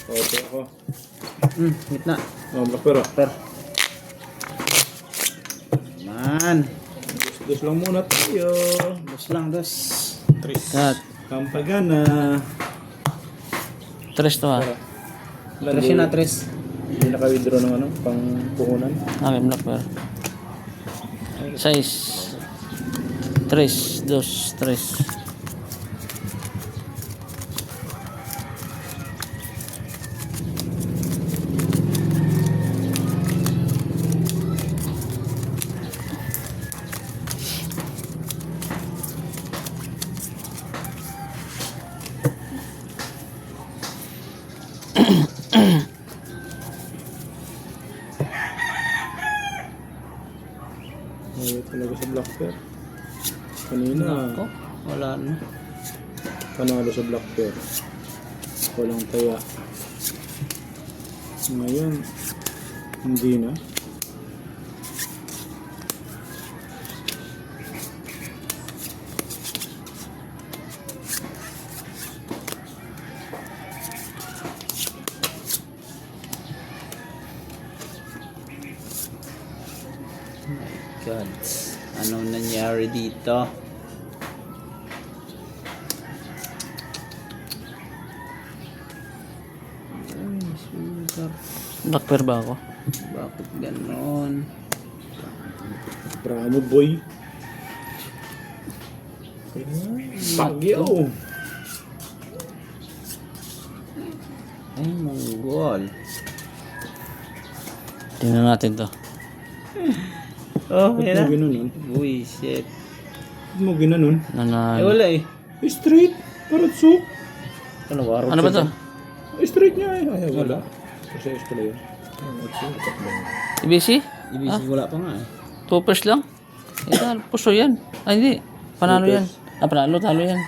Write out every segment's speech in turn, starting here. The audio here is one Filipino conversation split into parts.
Okay ako. Gitna. Oh, Black Pero. Per. Man. Dus lang muna tayo. Dos lang, dos. Tres. Cut. Kampagana. Tres to ha. Tres yun na, tres. Hindi naka-withdraw ng ano, pang puhunan. Okay, Black Bear. 6. 3, 2, 3. Ayaw talaga sa Black Bear. Kanina, Ako, wala na. panalo sa Black Bear. Walang taya. Ngayon, hindi na. God. Ano nangyari dito? Ay, sugar. Black Bear ba ako? Bakit ganon? Pramo boy. Bagyo. Ay, Mongol. Tingnan natin to. Oh, Ba't yan mo na. ginanon? Uy, shit. Ba't mo ginanon? Ay, Nanalo. wala eh. Straight. Paratsuk. Ano, waro Ano ba to? Straight niya eh. Ay, wala. Kasi pala yun. IBC? Ibig wala pa nga eh. 2 pairs lang? Ito, puso yan. Ay, hindi. Panalo yan. Ah, panalo, talo yan.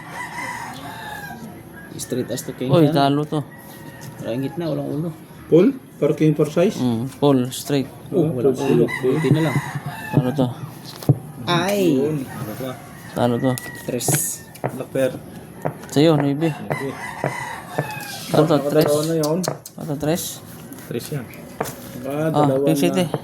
Straight as to king. Uy, yan. talo to. Walang gitna, walang ulo. Paul? Parking for size? Full, straight. Walang ulo. Ulti na lang. Talo to. Ay! Ano ba? Talo to. Tres. Black Bear. Sa'yo, Nuibe. Okay. Talo to, 3. Nakatarawan na yun. Talo, 3. Tres yan. Ah, Dalawa Pink City. na.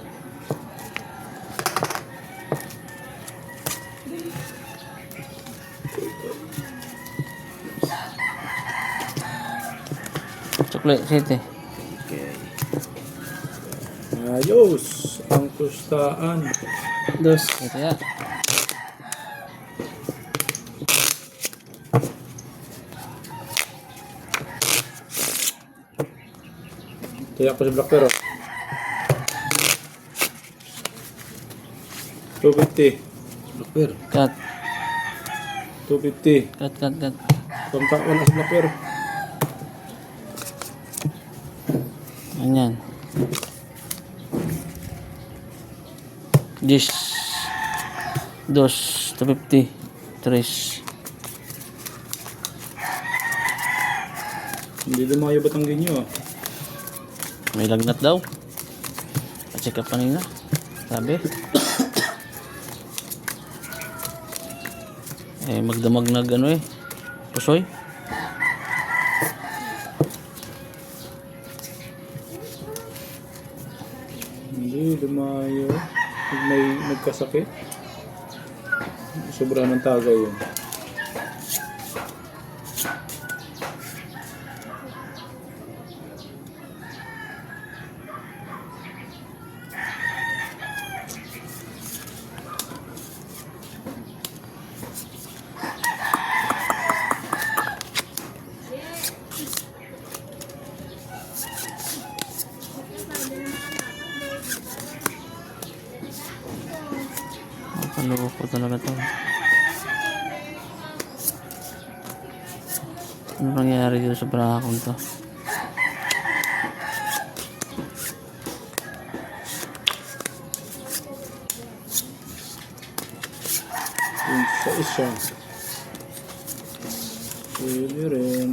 Chocolate City. Okay. Ayos. Ang kustaan. Dos. Ito yan. Kaya ako sa Black Pero. 250. Super. Cut. 250. Cut, cut, cut. Pamtakon na sa Black Pero. Ganyan. 10. 2. 250. 3. Hindi lumayo Batanggin nyo ah. May lagnat daw. Pa-check up kanina. Sabi. Magdamag nag ano eh. Pusoy. Hindi lumayo. Pag may nagkasakit. Sobra ng tagay yun. Paloko talaga to. Ano nangyayari dito sa brakong to? Yung sa isa. Pwede rin.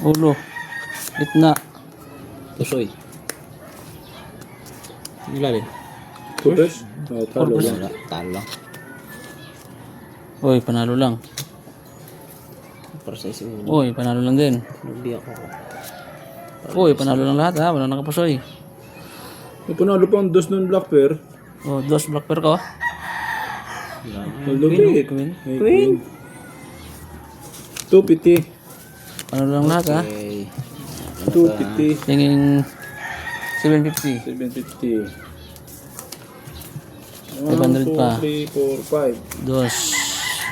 Ulo. Gitna. Pusoy. Ilalim. Push. Oh, talo Purpose. lang. Wala. Talo lang. Uy, panalo lang. Para sa isang Uy, panalo lang din. lubi ako. Uy, panalo lang lahat ha. Wala nakapusoy. May panalo pa ang dos ng black pair. Oh, dos black pair ka. Malupit. Queen. May queen. 250. Panalo lang lahat ha. Okay. 250. Tingin 750. 750. 500 pa. 1, 2, 3, 4, 5. Dos.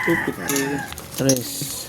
250. Tres.